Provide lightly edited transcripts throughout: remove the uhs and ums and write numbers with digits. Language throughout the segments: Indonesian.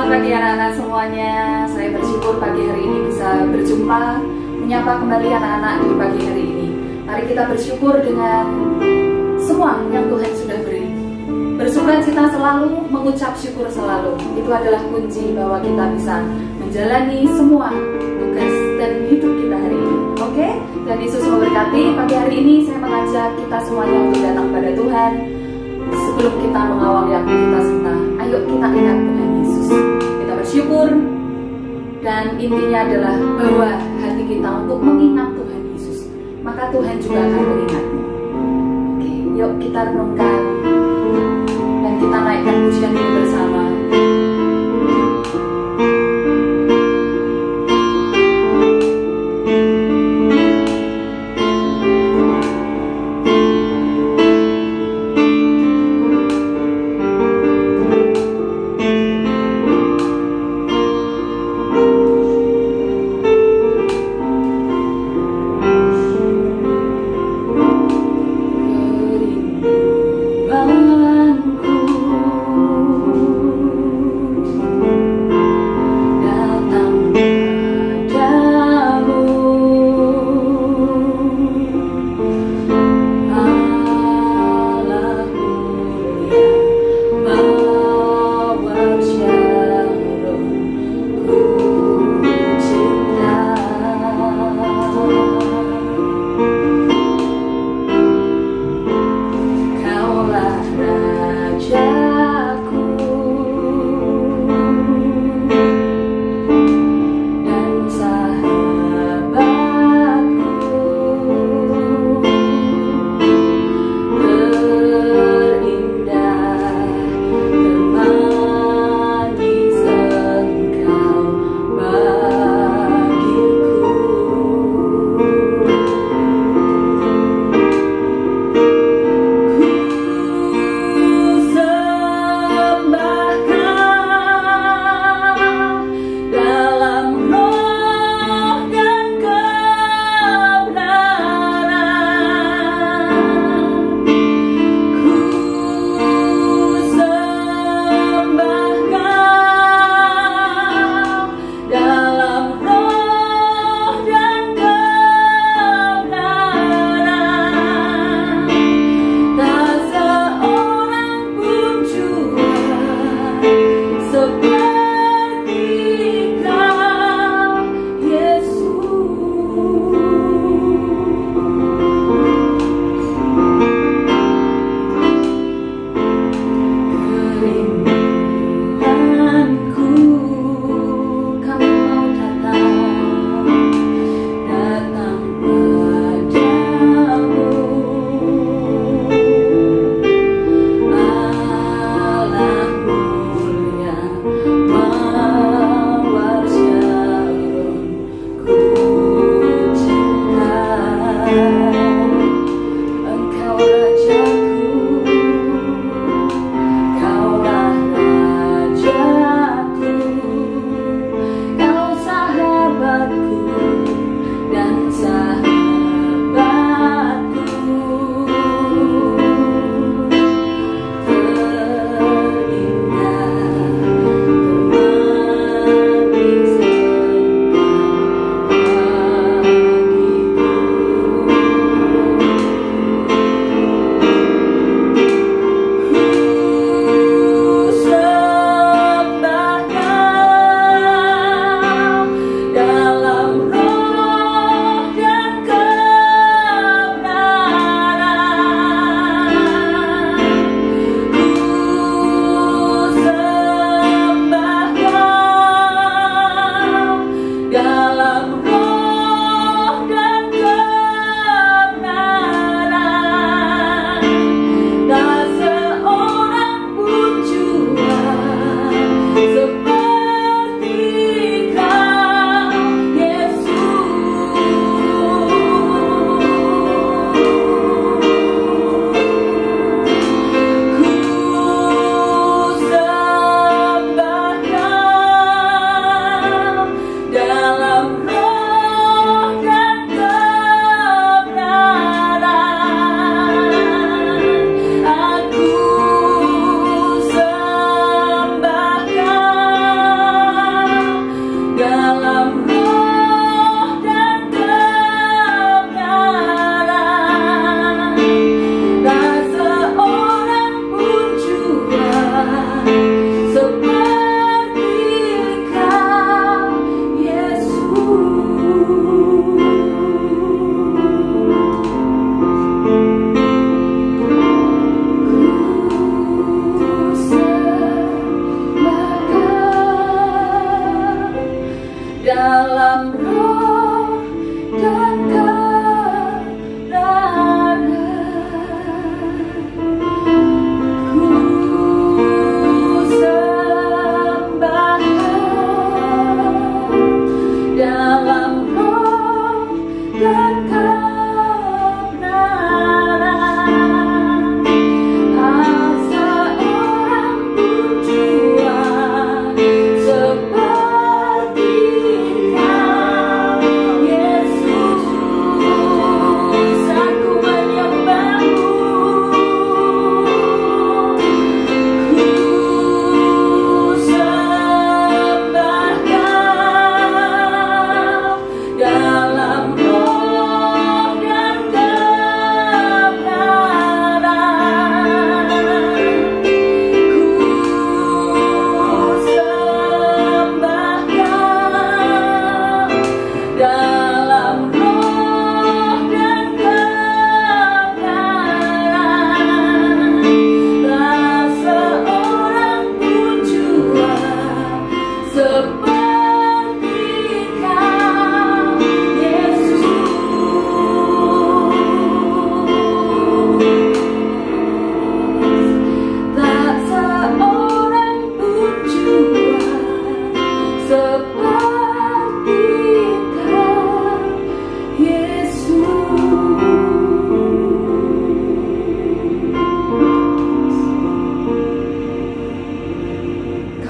Selamat pagi anak-anak semuanya. Saya bersyukur pagi hari ini bisa berjumpa, menyapa kembali anak-anak di pagi hari ini. Mari kita bersyukur dengan semua yang Tuhan sudah beri. Bersukacita selalu, mengucap syukur selalu. Itu adalah kunci bahwa kita bisa menjalani semua tugas dan hidup kita hari ini. Oke? Dan Yesus memberkati. Pagi hari ini saya mengajak kita semuanya untuk datang pada Tuhan. Sebelum kita mengawali aktivitas kita, ayo kita ingat Tuhan Yesus. Kita bersyukur, dan intinya adalah bawa hati kita untuk mengingat Tuhan Yesus. Maka Tuhan juga akan mengingatmu. Oke, yuk kita renungkan dan kita naikkan pujian ini bersama. Kerinduanku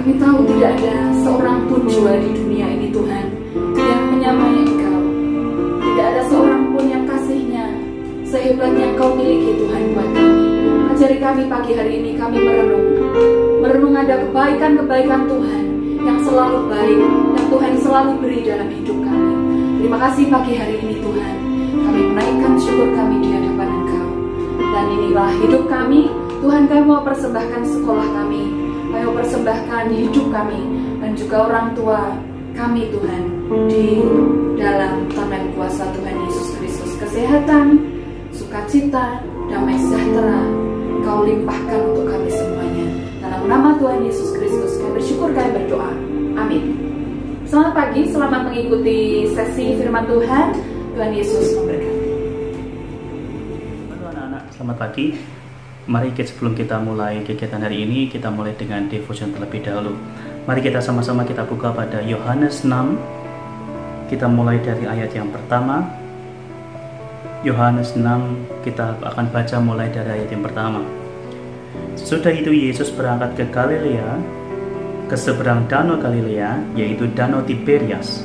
Kami tahu tidak ada seorang pun jua di dunia ini Tuhan yang menyamai Engkau. Tidak ada seorang pun yang kasihnya sehebat yang Kau miliki Tuhan buat kami. Ajari kami pagi hari ini, kami merenung ada kebaikan-kebaikan Tuhan yang selalu baik, yang Tuhan selalu beri dalam hidup kami. Terima kasih pagi hari ini Tuhan, kami menaikkan syukur kami di hadapan Engkau. Dan inilah hidup kami, Tuhan. Kami mau persembahkan sekolah kami, kami mau persembahkan hidup kami, dan juga orang tua kami Tuhan, di dalam tangan kuasa Tuhan Yesus Kristus. Kesehatan, sukacita, damai sejahtera Kau limpahkan untuk kami semuanya. Dalam nama Tuhan Yesus Kristus kami bersyukur, kami berdoa. Amin. Selamat pagi, selamat mengikuti sesi firman Tuhan. Tuhan Yesus memberkati. Halo anak-anak, selamat pagi. Mari sebelum kita mulai kegiatan hari ini, kita mulai dengan devotion terlebih dahulu. Mari kita sama-sama kita buka pada Yohanes 6. Kita mulai dari ayat yang pertama. Yohanes 6, kita akan baca mulai dari ayat yang pertama. Sesudah itu Yesus berangkat ke Galilea, ke seberang danau Galilea, yaitu danau Tiberias.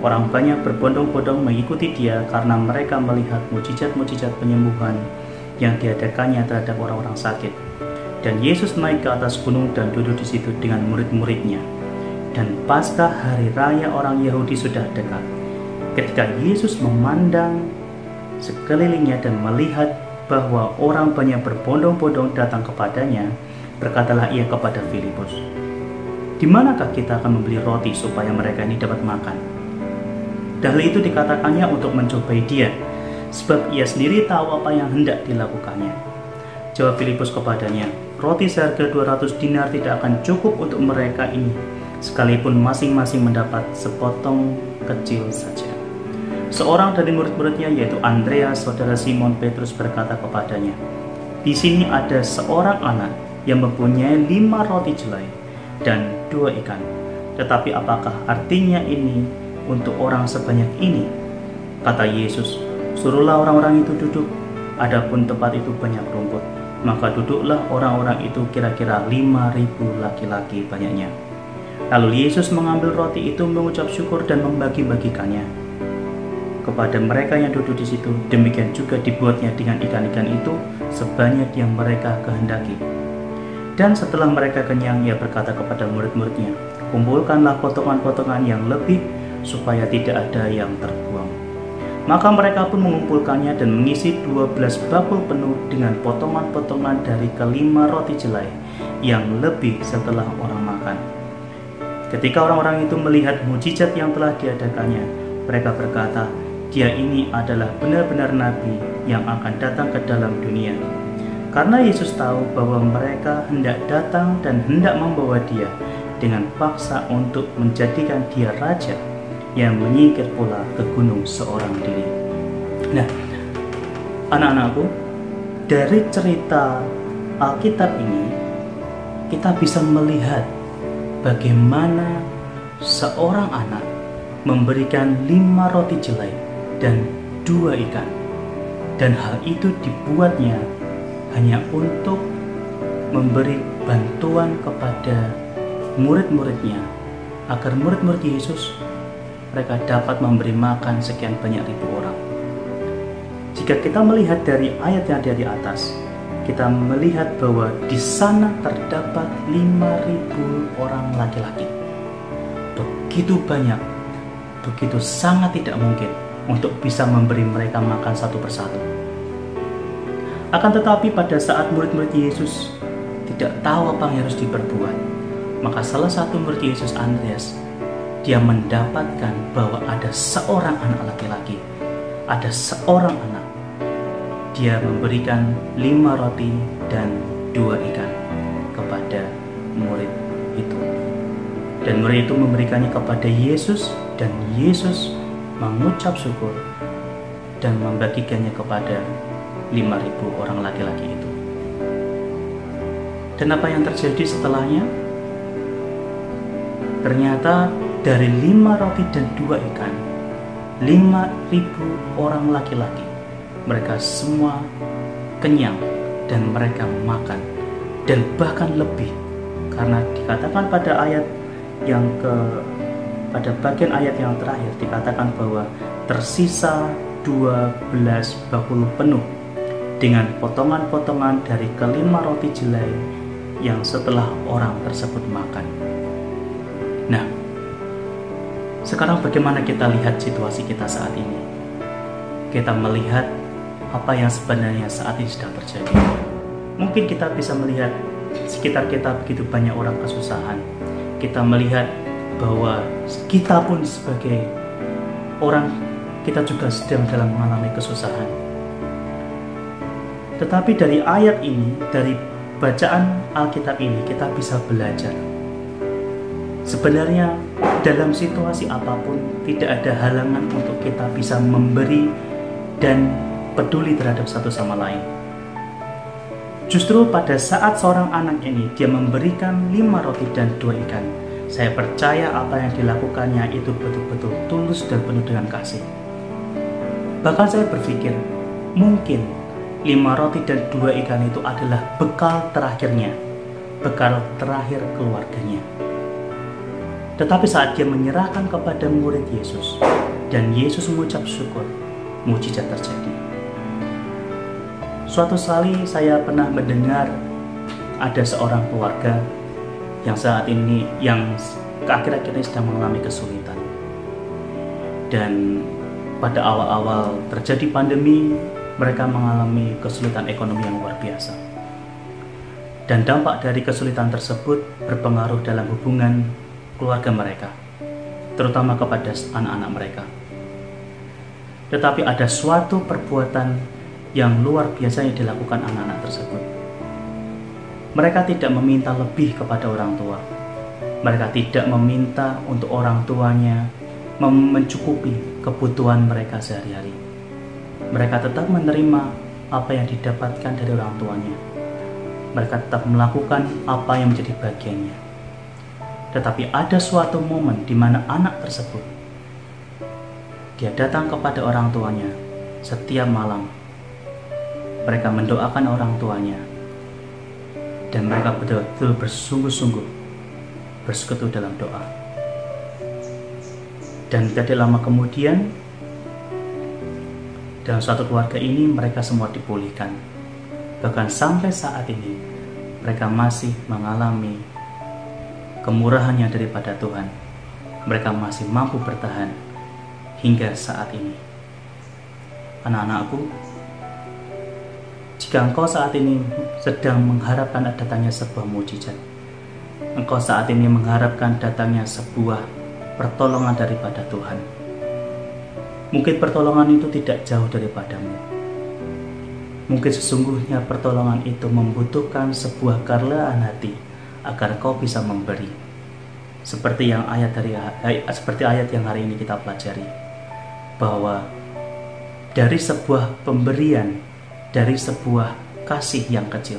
Orang banyak berbondong-bondong mengikuti dia karena mereka melihat mujizat-mujizat penyembuhan yang diadakannya terhadap orang-orang sakit. Dan Yesus naik ke atas gunung dan duduk di situ dengan murid-muridnya. Dan Paskah hari raya orang Yahudi sudah dekat. Ketika Yesus memandang sekelilingnya dan melihat bahwa orang banyak berbondong-bondong datang kepadanya, berkatalah ia kepada Filipus, "Di manakah kita akan membeli roti supaya mereka ini dapat makan?" Dan hal itu dikatakannya untuk mencobai dia, sebab ia sendiri tahu apa yang hendak dilakukannya. Jawab Filipus kepadanya, "Roti seharga 200 dinar tidak akan cukup untuk mereka ini, sekalipun masing-masing mendapat sepotong kecil saja." Seorang dari murid-muridnya, yaitu Andreas, saudara Simon Petrus, berkata kepadanya, "Di sini ada seorang anak yang mempunyai 5 roti jelai dan 2 ikan. Tetapi apakah artinya ini untuk orang sebanyak ini?" Kata Yesus, "Suruhlah orang-orang itu duduk." Adapun tempat itu banyak rumput, maka duduklah orang-orang itu, kira-kira 5.000 laki-laki banyaknya. Lalu Yesus mengambil roti itu, mengucap syukur dan membagi-bagikannya kepada mereka yang duduk di situ. Demikian juga dibuatnya dengan ikan-ikan itu sebanyak yang mereka kehendaki. Dan setelah mereka kenyang, ia berkata kepada murid-muridnya, "Kumpulkanlah potongan-potongan yang lebih, supaya tidak ada yang terbuang." Maka mereka pun mengumpulkannya dan mengisi 12 bakul penuh dengan potongan-potongan dari kelima roti jelai yang lebih setelah orang makan. Ketika orang-orang itu melihat mujizat yang telah diadakannya, mereka berkata, "Dia ini adalah benar-benar nabi yang akan datang ke dalam dunia." Karena Yesus tahu bahwa mereka hendak datang dan hendak membawa dia dengan paksa untuk menjadikan dia raja, yang menyingkir pula ke gunung seorang diri. Nah, anak-anakku, dari cerita Alkitab ini kita bisa melihat bagaimana seorang anak memberikan 5 roti jelai dan 2 ikan, dan hal itu dibuatnya hanya untuk memberi bantuan kepada murid-muridnya, agar murid-murid Yesus mereka dapat memberi makan sekian banyak ribu orang. Jika kita melihat dari ayat yang ada di atas, kita melihat bahwa di sana terdapat 5.000 orang laki-laki. Begitu banyak, begitu sangat tidak mungkin untuk bisa memberi mereka makan satu persatu. Akan tetapi pada saat murid-murid Yesus tidak tahu apa yang harus diperbuat, maka salah satu murid Yesus, Andreas, dia mendapatkan bahwa ada seorang anak laki-laki, ada seorang anak. Dia memberikan 5 roti dan 2 ikan kepada murid itu. Dan murid itu memberikannya kepada Yesus, dan Yesus mengucap syukur dan membagikannya kepada 5.000 orang laki-laki itu. Dan apa yang terjadi setelahnya? Ternyata dari 5 roti dan 2 ikan, 5.000 orang laki-laki, mereka semua kenyang dan mereka makan, dan bahkan lebih Karena dikatakan pada pada bagian ayat yang terakhir dikatakan bahwa tersisa 12 bakul penuh dengan potongan-potongan dari kelima roti jelai yang setelah orang tersebut makan. Nah, sekarang bagaimana kita lihat situasi kita saat ini? Kita melihat apa yang sebenarnya saat ini sedang terjadi. Mungkin kita bisa melihat sekitar kita begitu banyak orang kesusahan. Kita melihat bahwa kita pun sebagai orang, kita juga sedang dalam mengalami kesusahan. Tetapi dari ayat ini, dari bacaan Alkitab ini, kita bisa belajar. Sebenarnya dalam situasi apapun, tidak ada halangan untuk kita bisa memberi dan peduli terhadap satu sama lain. Justru pada saat seorang anak ini, dia memberikan 5 roti dan 2 ikan. Saya percaya apa yang dilakukannya itu betul-betul tulus dan penuh dengan kasih. Bahkan saya berpikir, mungkin 5 roti dan 2 ikan itu adalah bekal terakhirnya, bekal terakhir keluarganya. Tetapi saat dia menyerahkan kepada murid Yesus, dan Yesus mengucap syukur, mujizat terjadi. Suatu kali saya pernah mendengar ada seorang keluarga yang saat ini, yang akhir-akhir ini sedang mengalami kesulitan. Dan pada awal-awal terjadi pandemi, mereka mengalami kesulitan ekonomi yang luar biasa. Dan dampak dari kesulitan tersebut berpengaruh dalam hubungan keluarga mereka, terutama kepada anak-anak mereka. Tetapi ada suatu perbuatan yang luar biasa yang dilakukan anak-anak tersebut. Mereka tidak meminta lebih kepada orang tua. Mereka tidak meminta untuk orang tuanya mencukupi kebutuhan mereka sehari-hari. Mereka tetap menerima apa yang didapatkan dari orang tuanya. Mereka tetap melakukan apa yang menjadi bagiannya. Tetapi ada suatu momen di mana anak tersebut, dia datang kepada orang tuanya setiap malam. Mereka mendoakan orang tuanya, dan mereka betul-betul bersungguh-sungguh bersekutu dalam doa. Dan tidak lama kemudian, dalam suatu keluarga ini mereka semua dipulihkan. Bahkan sampai saat ini mereka masih mengalami kemurahan yang daripada Tuhan. Mereka masih mampu bertahan hingga saat ini. Anak-anakku, jika engkau saat ini sedang mengharapkan datangnya sebuah mujizat, engkau saat ini mengharapkan datangnya sebuah pertolongan daripada Tuhan, mungkin pertolongan itu tidak jauh daripadamu. Mungkin sesungguhnya pertolongan itu membutuhkan sebuah kerelaan hati agar kau bisa memberi. Seperti ayat yang hari ini kita pelajari, bahwa dari sebuah pemberian, dari sebuah kasih yang kecil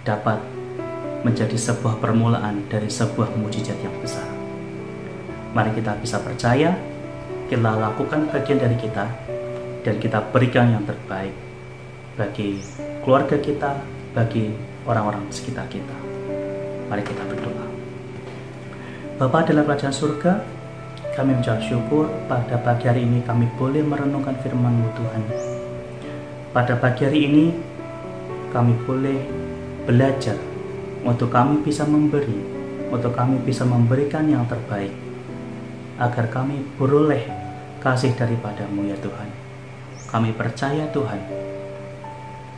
dapat menjadi sebuah permulaan dari sebuah mujizat yang besar. Mari kita bisa percaya, kita lakukan bagian dari kita, dan kita berikan yang terbaik bagi keluarga kita, bagi orang-orang sekitar kita. Mari kita berdoa. Bapa dalam kerajaan surga, kami mengucap syukur pada pagi hari ini kami boleh merenungkan firman-Mu Tuhan. Pada pagi hari ini kami boleh belajar untuk kami bisa memberi, untuk kami bisa memberikan yang terbaik, agar kami beroleh kasih daripada-Mu ya Tuhan. Kami percaya Tuhan,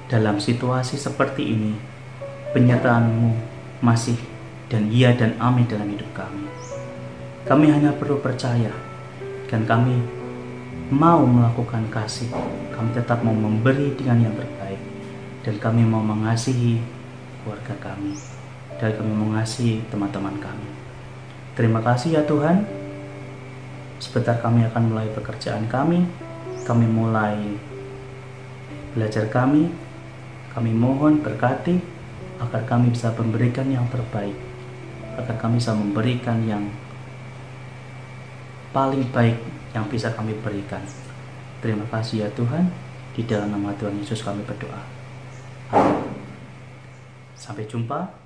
dalam situasi seperti ini penyertaan-Mu masih dan iya dan amin dalam hidup kami. Kami hanya perlu percaya, dan kami mau melakukan kasih. Kami tetap mau memberi dengan yang terbaik, dan kami mau mengasihi keluarga kami, dan kami mengasihi teman-teman kami. Terima kasih ya Tuhan. Sebentar kami akan mulai pekerjaan kami mulai belajar kami mohon berkati agar kami bisa memberikan yang terbaik, agar kami bisa memberikan yang paling baik yang bisa kami berikan. Terima kasih ya Tuhan. Di dalam nama Tuhan Yesus kami berdoa. Amin. Sampai jumpa.